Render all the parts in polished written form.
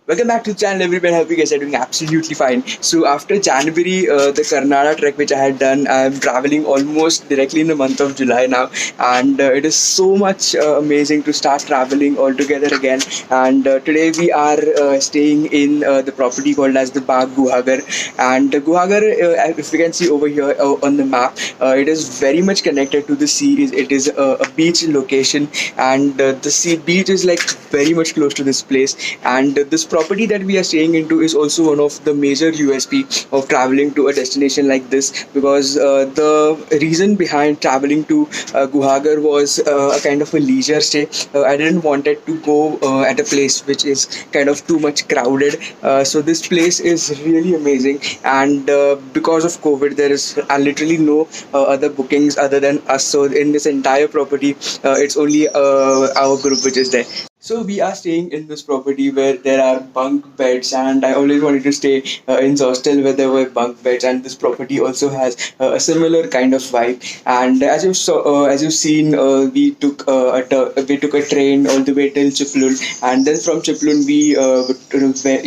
Welcome back to the channel, everybody. Hope you guys are doing absolutely fine. So after January, the Karnataka trek which I had done, I'm traveling almost directly in the month of July now, and it is so much amazing to start traveling all together again. And today we are staying in the property called as the Bagh Guhagar, and Guhagar, if you can see over here on the map, it is very much connected to the sea. It is a beach location, and the sea beach is like very much close to this place. And this property that we are staying into is also one of the major USP of traveling to a destination like this, because the reason behind traveling to Guhagar was a kind of a leisure stay. I didn't wanted to go at a place which is kind of too much crowded. So this place is really amazing, and because of COVID, there is literally no other bookings other than us. So in this entire property, it's only our group which is there. So we are staying in this property where there are bunk beds, and I always wanted to stay in hostel where there were bunk beds, and this property also has a similar kind of vibe. And as you saw, as you've seen, we took a train all the way till Chiplun, and then from Chiplun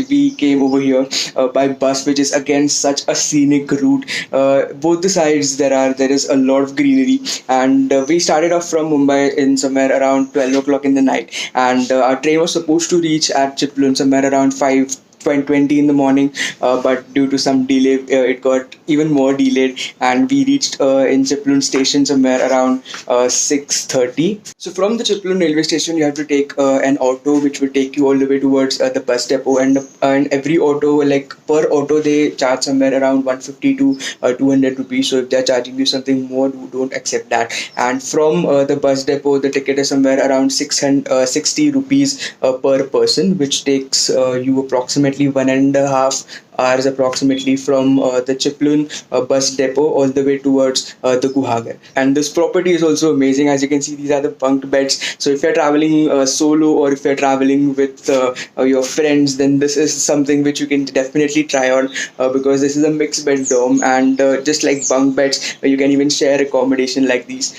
we came over here by bus, which is again such a scenic route. Both the sides there is a lot of greenery, and we started off from Mumbai in somewhere around 12 o'clock in the night, and our train was supposed to reach at Chiplun somewhere around 5:20 in the morning, but due to some delay, it got even more delayed, and we reached in Chiplun station somewhere around 6:30. So from the Chiplun railway station, you have to take an auto which will take you all the way towards the bus depot, and every auto, like per auto, they charge somewhere around 150 to 200 rupees. So if they're charging you something more, don't accept that. And from the bus depot, the ticket is somewhere around 660 rupees per person, which takes you approximately 1.5 hours approximately from the Chiplun bus depot all the way towards the Guhagar. And this property is also amazing. As you can see, these are the bunk beds. So if you're traveling solo, or if you're traveling with your friends, then this is something which you can definitely try on, because this is a mixed bed dorm, and just like bunk beds, you can even share accommodation like these.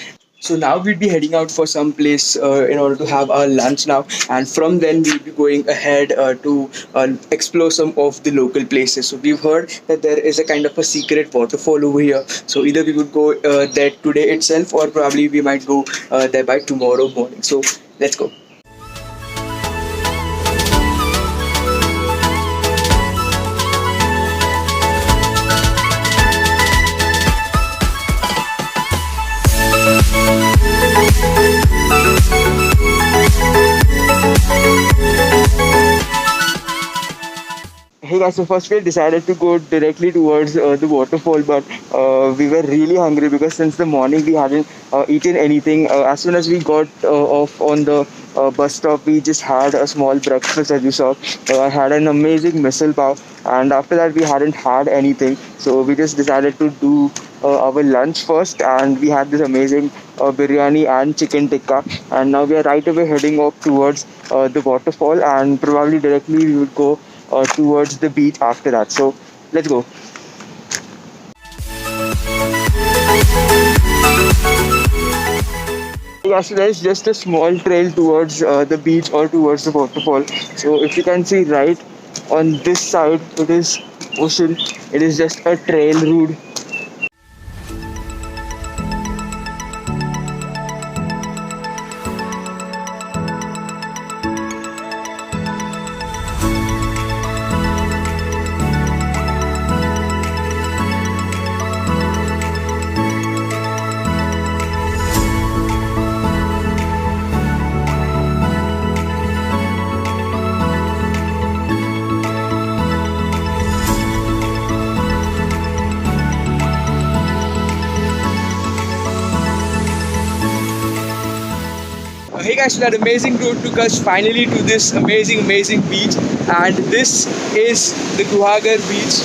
So now we'll be heading out for some place in order to have our lunch now, and from then we'll be going ahead to explore some of the local places. So we've heard that there is a kind of a secret waterfall over here. So either we would go there today itself, or probably we might go there by tomorrow morning. So let's go. Hey guys, so first we decided to go directly towards the waterfall, but we were really hungry because since the morning we hadn't eaten anything. As soon as we got off on the bus stop, we just had a small breakfast, as you saw. I had an amazing misal pav, and after that we hadn't had anything. So we just decided to do our lunch first, and we had this amazing biryani and chicken tikka. And now we are right away heading off towards the waterfall, and probably directly we would go towards the beach after that. So let's go. Yeah, so there is just a small trail towards the beach or towards the waterfall. So if you can see right on this side, it is ocean. It is just a trail route. Hey guys, so that amazing route took us finally to this amazing beach, and this is the Guhagar beach.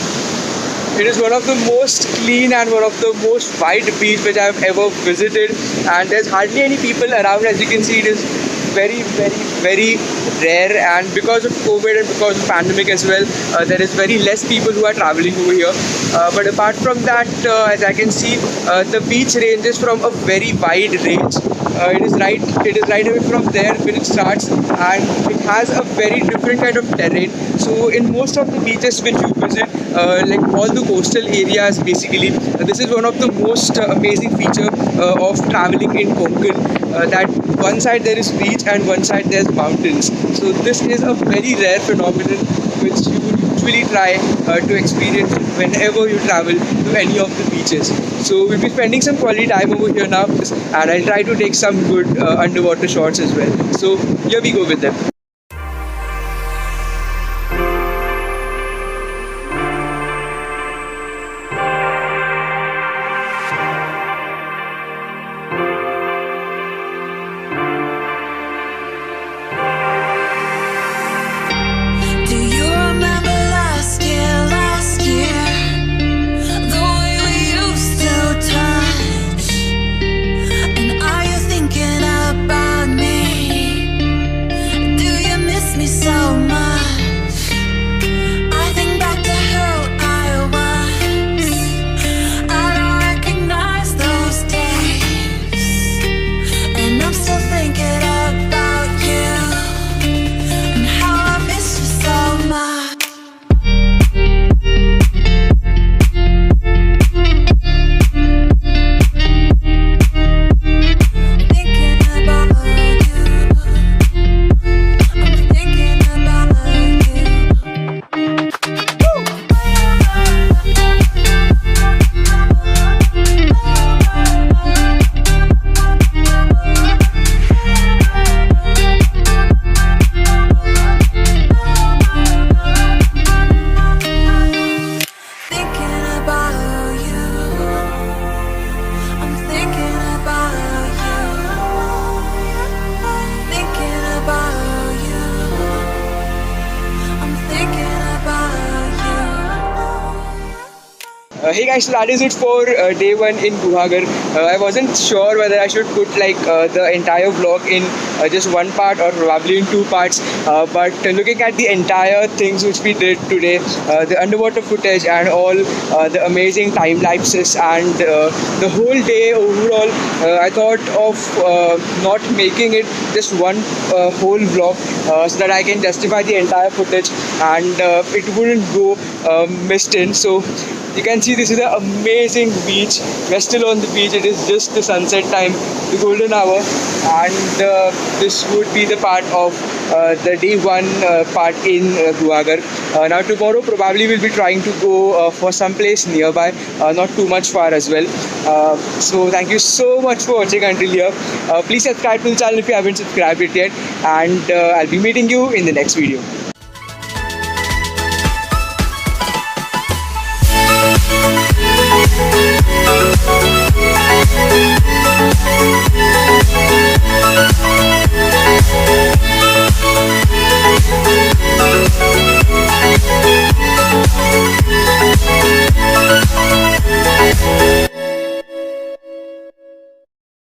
It is one of the most clean and one of the most wide beach which I have ever visited, and there's hardly any people around. As you can see, it is very rare, and because of COVID and because of pandemic as well, there is very less people who are traveling over here. But apart from that, as I can see, the beach ranges from a very wide range. It is right away from there when it starts, and it has a very different kind of terrain. So in most of the beaches which you visit, like all the coastal areas, basically, this is one of the most amazing feature of traveling in Konkan. That one side there is beach and one side there's mountains. So this is a very rare phenomenon which you would usually try to experience whenever you travel to any of the beaches. So we'll be spending some quality time over here now, and I'll try to take some good underwater shots as well. So here we go with them. Hey guys, so that is it for day one in Guhagar. I wasn't sure whether I should put like the entire vlog in just one part or probably in two parts. But looking at the entire things which we did today, the underwater footage and all the amazing time lapses and the whole day overall, I thought of not making it just one whole vlog so that I can justify the entire footage and it wouldn't go missed in. So you can see this is an amazing beach. We're still on the beach. It is just the sunset time, the golden hour, and this would be the part of the day one part in Guhagar. Now tomorrow probably we'll be trying to go for some place nearby, not too much far as well. So thank you so much for watching until here. Please subscribe to the channel if you haven't subscribed it yet, and I'll be meeting you in the next video. We'll be right back.